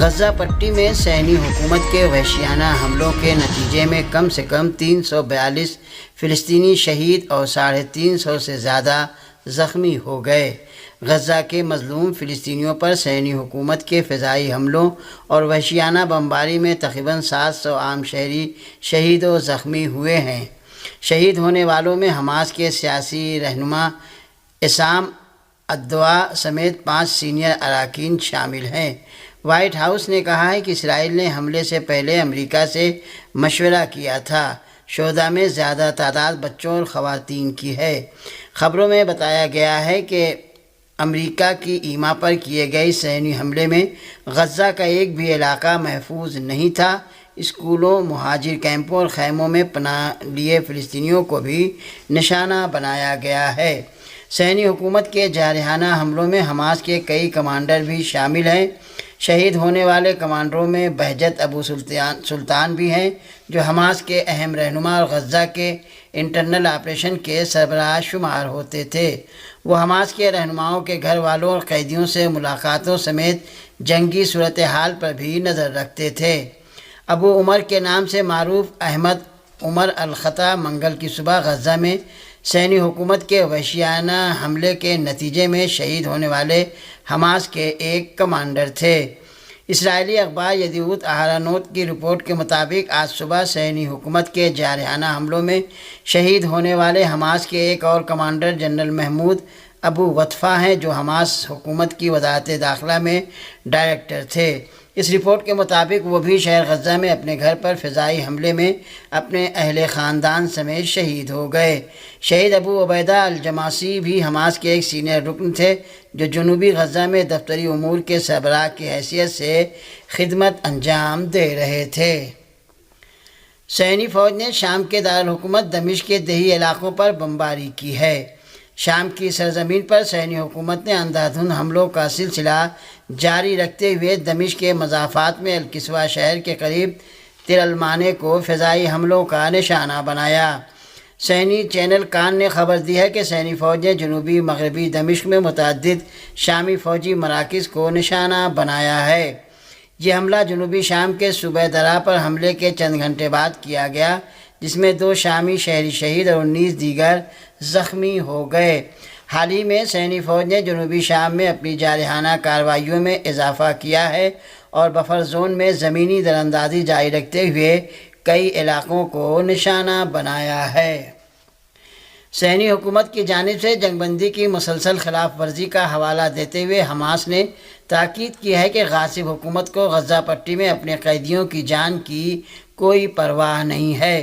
غزہ پٹی میں صہیونی حکومت کے وحشیانہ حملوں کے نتیجے میں کم سے کم 342 فلسطینی شہید اور 350 سے زیادہ زخمی ہو گئے۔ غزہ کے مظلوم فلسطینیوں پر صہیونی حکومت کے فضائی حملوں اور وحشیانہ بمباری میں تقریباً 700 عام شہری شہید و زخمی ہوئے ہیں۔ شہید ہونے والوں میں حماس کے سیاسی رہنما عصام الدوا سمیت 5 سینئر اراکین شامل ہیں۔ وائٹ ہاؤس نے کہا ہے کہ اسرائیل نے حملے سے پہلے امریکہ سے مشورہ کیا تھا۔ شہداء میں زیادہ تعداد بچوں اور خواتین کی ہے۔ خبروں میں بتایا گیا ہے کہ امریکہ کی ایما پر کیے گئے صہیونی حملے میں غزہ کا ایک بھی علاقہ محفوظ نہیں تھا۔ اسکولوں، مہاجر کیمپوں اور خیموں میں پناہ لیے فلسطینیوں کو بھی نشانہ بنایا گیا ہے۔ صہیونی حکومت کے جارحانہ حملوں میں حماس کے کئی کمانڈر بھی شامل ہیں۔ شہید ہونے والے کمانڈروں میں بہجت ابو سلطان بھی ہیں، جو حماس کے اہم رہنما اور غزہ کے انٹرنل آپریشن کے سربراہ شمار ہوتے تھے۔ وہ حماس کے رہنماؤں کے گھر والوں اور قیدیوں سے ملاقاتوں سمیت جنگی صورتحال پر بھی نظر رکھتے تھے۔ ابو عمر کے نام سے معروف احمد عمر الخطا منگل کی صبح غزہ میں صہیونی حکومت کے وحشیانہ حملے کے نتیجے میں شہید ہونے والے حماس کے ایک کمانڈر تھے۔ اسرائیلی اخبار یدیعوت اہرونوت کی رپورٹ کے مطابق آج صبح صہیونی حکومت کے جارحانہ حملوں میں شہید ہونے والے حماس کے ایک اور کمانڈر جنرل محمود ابو وطفہ ہیں، جو حماس حکومت کی وزارت داخلہ میں ڈائریکٹر تھے۔ اس رپورٹ کے مطابق وہ بھی شہر غزہ میں اپنے گھر پر فضائی حملے میں اپنے اہل خاندان سمیت شہید ہو گئے۔ شہید ابو عبیدہ الجماسی بھی حماس کے ایک سینئر رکن تھے، جو جنوبی غزہ میں دفتری امور کے سربراہ کی حیثیت سے خدمت انجام دے رہے تھے۔ صہیونی فوج نے شام کے دارالحکومت دمشق کے دیہی علاقوں پر بمباری کی ہے۔ شام کی سرزمین پر صہیونی حکومت نے اندھا دھند حملوں کا سلسلہ جاری رکھتے ہوئے دمشق کے مضافات میں الکسوہ شہر کے قریب تل المانے کو فضائی حملوں کا نشانہ بنایا۔ صہیونی چینل کان نے خبر دی ہے کہ صہیونی فوج نے جنوبی مغربی دمشق میں متعدد شامی فوجی مراکز کو نشانہ بنایا ہے۔ یہ حملہ جنوبی شام کے صوبہ درا پر حملے کے چند گھنٹے بعد کیا گیا، جس میں 2 شامی شہری شہید اور 19 دیگر زخمی ہو گئے۔ حال ہی میں صہیونی فوج نے جنوبی شام میں اپنی جارحانہ کارروائیوں میں اضافہ کیا ہے اور بفر زون میں زمینی دراندازی جاری رکھتے ہوئے کئی علاقوں کو نشانہ بنایا ہے۔ صہیونی حکومت کی جانب سے جنگ بندی کی مسلسل خلاف ورزی کا حوالہ دیتے ہوئے حماس نے تاکید کی ہے کہ غاصب حکومت کو غزہ پٹی میں اپنے قیدیوں کی جان کی کوئی پرواہ نہیں ہے۔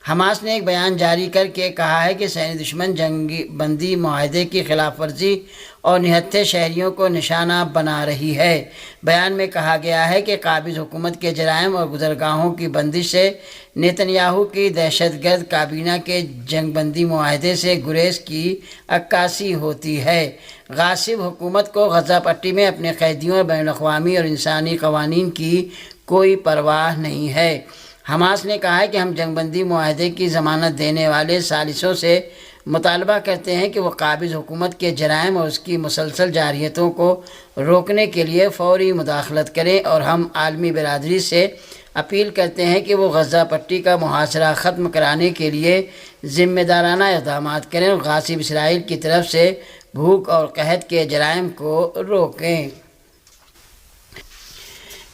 حماس نے ایک بیان جاری کر کے کہا ہے کہ صہیونی دشمن جنگ بندی معاہدے کی خلاف ورزی اور نہتھے شہریوں کو نشانہ بنا رہی ہے۔ بیان میں کہا گیا ہے کہ قابض حکومت کے جرائم اور گزرگاہوں کی بندش سے نیتنیاہو کی دہشت گرد کابینہ کے جنگ بندی معاہدے سے گریز کی عکاسی ہوتی ہے۔ غاصب حکومت کو غزہ پٹی میں اپنے قیدیوں اور بین الاقوامی اور انسانی قوانین کی کوئی پرواہ نہیں ہے۔ حماس نے کہا ہے کہ ہم جنگ بندی معاہدے کی ضمانت دینے والے ثالثوں سے مطالبہ کرتے ہیں کہ وہ قابض حکومت کے جرائم اور اس کی مسلسل جارحیتوں کو روکنے کے لیے فوری مداخلت کریں، اور ہم عالمی برادری سے اپیل کرتے ہیں کہ وہ غزہ پٹی کا محاصرہ ختم کرانے کے لیے ذمہ دارانہ اقدامات کریں اور غاصب اسرائیل کی طرف سے بھوک اور قحط کے جرائم کو روکیں۔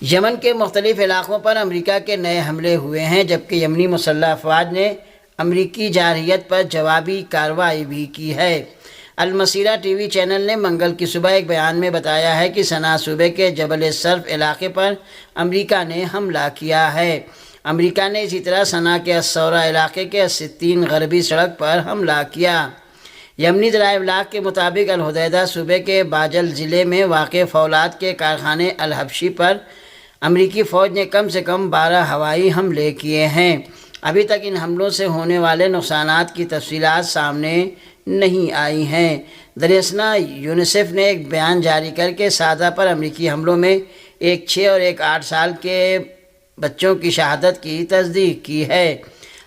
یمن کے مختلف علاقوں پر امریکہ کے نئے حملے ہوئے ہیں، جبکہ یمنی مسلح افواج نے امریکی جارحیت پر جوابی کارروائی بھی کی ہے۔ المسیرہ ٹی وی چینل نے منگل کی صبح ایک بیان میں بتایا ہے کہ صنعاء صوبے کے جبل السرف علاقے پر امریکہ نے حملہ کیا ہے۔ امریکہ نے اسی طرح صنعاء کے الثورہ علاقے کے الستین غربی سڑک پر حملہ کیا۔ یمنی ذرائع ابلاغ کے مطابق الحدیدہ صوبے کے باجل ضلع میں واقع فولاد کے کارخانے الحبشی پر امریکی فوج نے کم سے کم 12 ہوائی حملے کیے ہیں۔ ابھی تک ان حملوں سے ہونے والے نقصانات کی تفصیلات سامنے نہیں آئی ہیں۔ دراصل یونیسیف نے ایک بیان جاری کر کے سادہ پر امریکی حملوں میں ایک 6 اور ایک 8 سال کے بچوں کی شہادت کی تصدیق کی ہے۔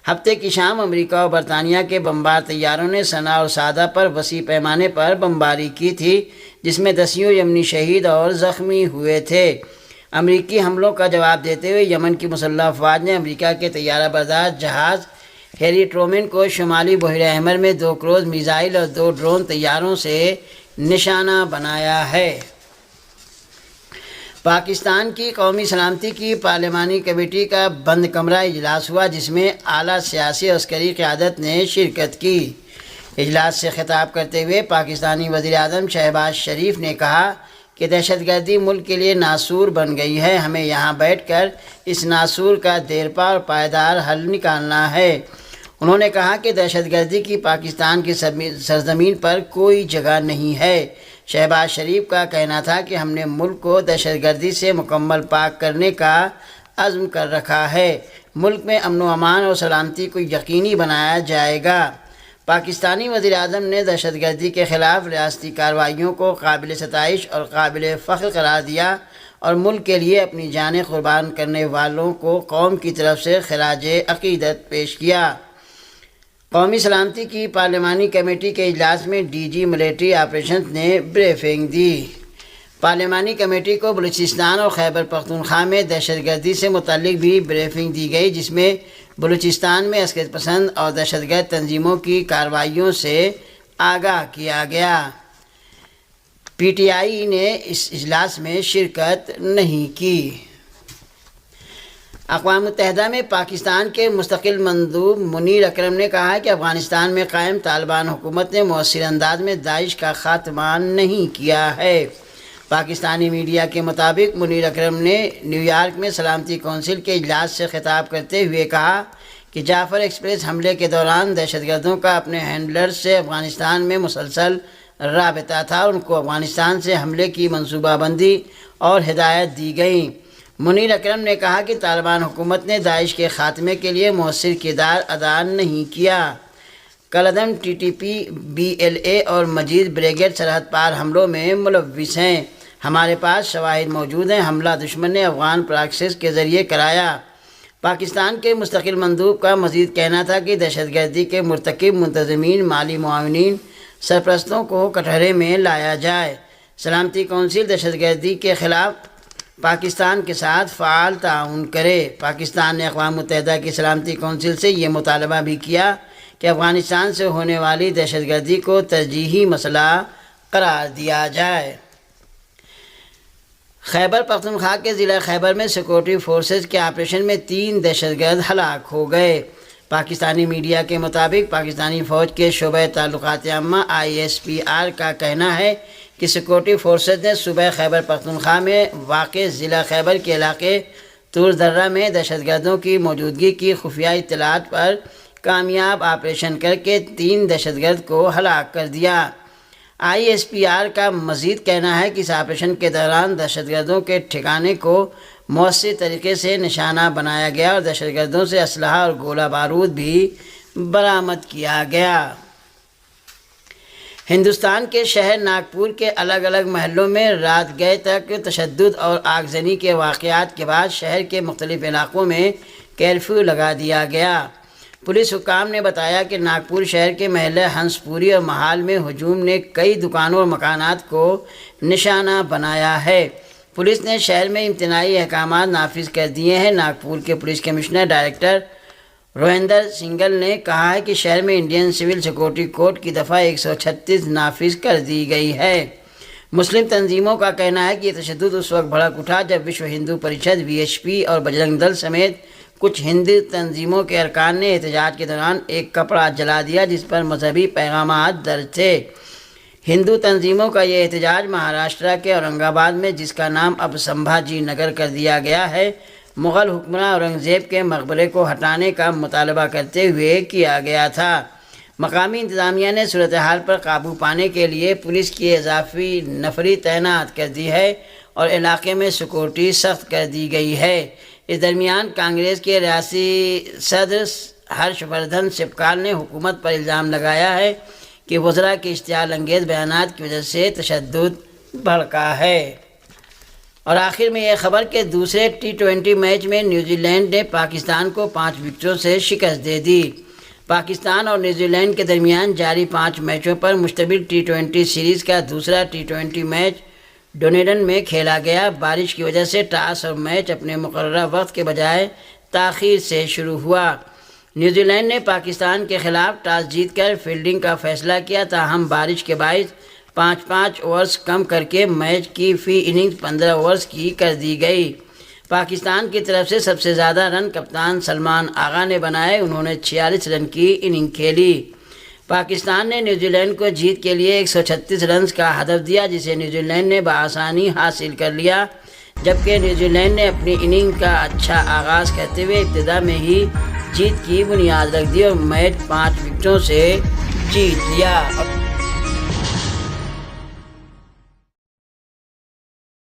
ہفتے کی شام امریکہ اور برطانیہ کے بمبار طیاروں نے صنعاء اور سادہ پر وسیع پیمانے پر بمباری کی تھی، جس میں 10 یمنی شہید اور زخمی ہوئے تھے۔ امریکی حملوں کا جواب دیتے ہوئے یمن کی مسلح افواج نے امریکہ کے طیارہ بردار جہاز ہیری ٹرومن کو شمالی بحیرہ احمر میں 2 کروز میزائل اور 2 ڈرون طیاروں سے نشانہ بنایا ہے۔ پاکستان کی قومی سلامتی کی پارلیمانی کمیٹی کا بند کمرہ اجلاس ہوا، جس میں اعلیٰ سیاسی اور عسکری قیادت نے شرکت کی۔ اجلاس سے خطاب کرتے ہوئے پاکستانی وزیر اعظم شہباز شریف نے کہا کہ دہشت گردی ملک کے لیے ناسور بن گئی ہے، ہمیں یہاں بیٹھ کر اس ناسور کا دیرپا اور پائیدار حل نکالنا ہے۔ انہوں نے کہا کہ دہشت گردی کی پاکستان کی سرزمین پر کوئی جگہ نہیں ہے۔ شہباز شریف کا کہنا تھا کہ ہم نے ملک کو دہشت گردی سے مکمل پاک کرنے کا عزم کر رکھا ہے، ملک میں امن و امان اور سلامتی کو یقینی بنایا جائے گا۔ پاکستانی وزیر اعظم نے دہشت گردی کے خلاف ریاستی کارروائیوں کو قابل ستائش اور قابل فخر قرار دیا اور ملک کے لیے اپنی جانیں قربان کرنے والوں کو قوم کی طرف سے خراج عقیدت پیش کیا۔ قومی سلامتی کی پارلیمانی کمیٹی کے اجلاس میں ڈی جی ملٹری آپریشنز نے بریفنگ دی۔ پارلیمانی کمیٹی کو بلوچستان اور خیبر پختونخوا میں دہشت گردی سے متعلق بھی بریفنگ دی گئی، جس میں بلوچستان میں عسکریت پسند اور دہشت گرد تنظیموں کی کارروائیوں سے آگاہ کیا گیا۔ پی ٹی آئی نے اس اجلاس میں شرکت نہیں کی۔ اقوام متحدہ میں پاکستان کے مستقل مندوب منیر اکرم نے کہا کہ افغانستان میں قائم طالبان حکومت نے مؤثر انداز میں داعش کا خاتمہ نہیں کیا ہے۔ پاکستانی میڈیا کے مطابق منیر اکرم نے نیو یارک میں سلامتی کونسل کے اجلاس سے خطاب کرتے ہوئے کہا کہ جعفر ایکسپریس حملے کے دوران دہشت گردوں کا اپنے ہینڈلر سے افغانستان میں مسلسل رابطہ تھا، ان کو افغانستان سے حملے کی منصوبہ بندی اور ہدایت دی گئی۔ منیر اکرم نے کہا کہ طالبان حکومت نے داعش کے خاتمے کے لیے مؤثر کردار ادا نہیں کیا۔ کالعدم T T P, B L A اور مزید بریگیڈ سرحد پار حملوں میں ملوث ہیں، ہمارے پاس شواہد موجود ہیں، حملہ دشمن نے افغان پراکسس کے ذریعے کرایا۔ پاکستان کے مستقل مندوب کا مزید کہنا تھا کہ دہشت گردی کے مرتکب منتظمین، مالی معاونین، سرپرستوں کو کٹہرے میں لایا جائے۔ سلامتی کونسل دہشت گردی کے خلاف پاکستان کے ساتھ فعال تعاون کرے۔ پاکستان نے اقوام متحدہ کی سلامتی کونسل سے یہ مطالبہ بھی کیا کہ افغانستان سے ہونے والی دہشت گردی کو ترجیحی مسئلہ قرار دیا جائے۔ خیبر پختونخوا کے ضلع خیبر میں سیکورٹی فورسز کے آپریشن میں 3 دہشت گرد ہلاک ہو گئے۔ پاکستانی میڈیا کے مطابق پاکستانی فوج کے شعبہ تعلقات عامہ ISPR کا کہنا ہے کہ سیکورٹی فورسز نے صوبہ خیبر پختونخوا میں واقع ضلع خیبر کے علاقے طور درہ میں دہشت گردوں کی موجودگی کی خفیہ اطلاعات پر کامیاب آپریشن کر کے 3 دہشت گرد کو ہلاک کر دیا۔ ISPR کا مزید کہنا ہے کہ اس آپریشن کے دوران دہشت گردوں کے ٹھکانے کو مؤثر طریقے سے نشانہ بنایا گیا اور دہشت گردوں سے اسلحہ اور گولہ بارود بھی برآمد کیا گیا۔ ہندوستان کے شہر ناگپور کے الگ الگ محلوں میں رات گئے تک تشدد اور آگزنی کے واقعات کے بعد شہر کے مختلف علاقوں میں کرفیو لگا دیا گیا۔ پولیس حکام نے بتایا کہ ناگپور شہر کے محلے ہنس پوری اور محال میں ہجوم نے کئی دکانوں اور مکانات کو نشانہ بنایا ہے۔ پولیس نے شہر میں امتناعی احکامات نافذ کر دیے ہیں۔ ناگپور کے پولیس کمشنر ڈائریکٹر روہندر سنگھل نے کہا ہے کہ شہر میں انڈین سول سیکورٹی کوڈ کی دفعہ 136 نافذ کر دی گئی ہے۔ مسلم تنظیموں کا کہنا ہے کہ یہ تشدد اس وقت بھڑک اٹھا جب وشو ہندو پریشد VHP اور بجرنگ دل سمیت کچھ ہندو تنظیموں کے ارکان نے احتجاج کے دوران ایک کپڑا جلا دیا جس پر مذہبی پیغامات درج تھے۔ ہندو تنظیموں کا یہ احتجاج مہاراشٹرا کے اورنگ آباد میں، جس کا نام اب سمبھاجی نگر کر دیا گیا ہے، مغل حکمراں اورنگزیب کے مقبرے کو ہٹانے کا مطالبہ کرتے ہوئے کیا گیا تھا۔ مقامی انتظامیہ نے صورتحال پر قابو پانے کے لیے پولیس کی اضافی نفری تعینات کر دی ہے اور علاقے میں سیکورٹی سخت کر دی گئی ہے۔ اس درمیان کانگریس کے ریاستی صدر ہرش وردھن سبکال نے حکومت پر الزام لگایا ہے کہ وزراء کے اشتعال انگیز بیانات کی وجہ سے تشدد بھڑکا ہے۔ اور آخر میں یہ خبر کہ دوسرے T20 میچ میں نیوزی لینڈ نے پاکستان کو 5 وکٹوں سے شکست دے دی۔ پاکستان اور نیوزی لینڈ کے درمیان جاری 5 میچوں پر مشتمل T20 سیریز کا دوسرا T20 میچ ڈونیڈن میں کھیلا گیا۔ بارش کی وجہ سے ٹاس اور میچ اپنے مقررہ وقت کے بجائے تاخیر سے شروع ہوا۔ نیوزی لینڈ نے پاکستان کے خلاف ٹاس جیت کر فیلڈنگ کا فیصلہ کیا، تاہم بارش کے باعث 5 اوورز کم کر کے میچ کی فی اننگز 15 اوورز کی کر دی گئی۔ پاکستان کی طرف سے سب سے زیادہ رن کپتان سلمان آغا نے بنائے، انہوں نے 46 رن کی اننگ کھیلی۔ پاکستان نے نیوزی لینڈ کو جیت کے لیے 136 رنز کا ہدف دیا، جسے نیوزی لینڈ نے بآسانی حاصل کر لیا، جبکہ نیوزی لینڈ نے اپنی اننگ کا اچھا آغاز کرتے ہوئے ابتدا میں ہی جیت کی بنیاد رکھ دی اور میچ 5 وکٹوں سے جیت لیا۔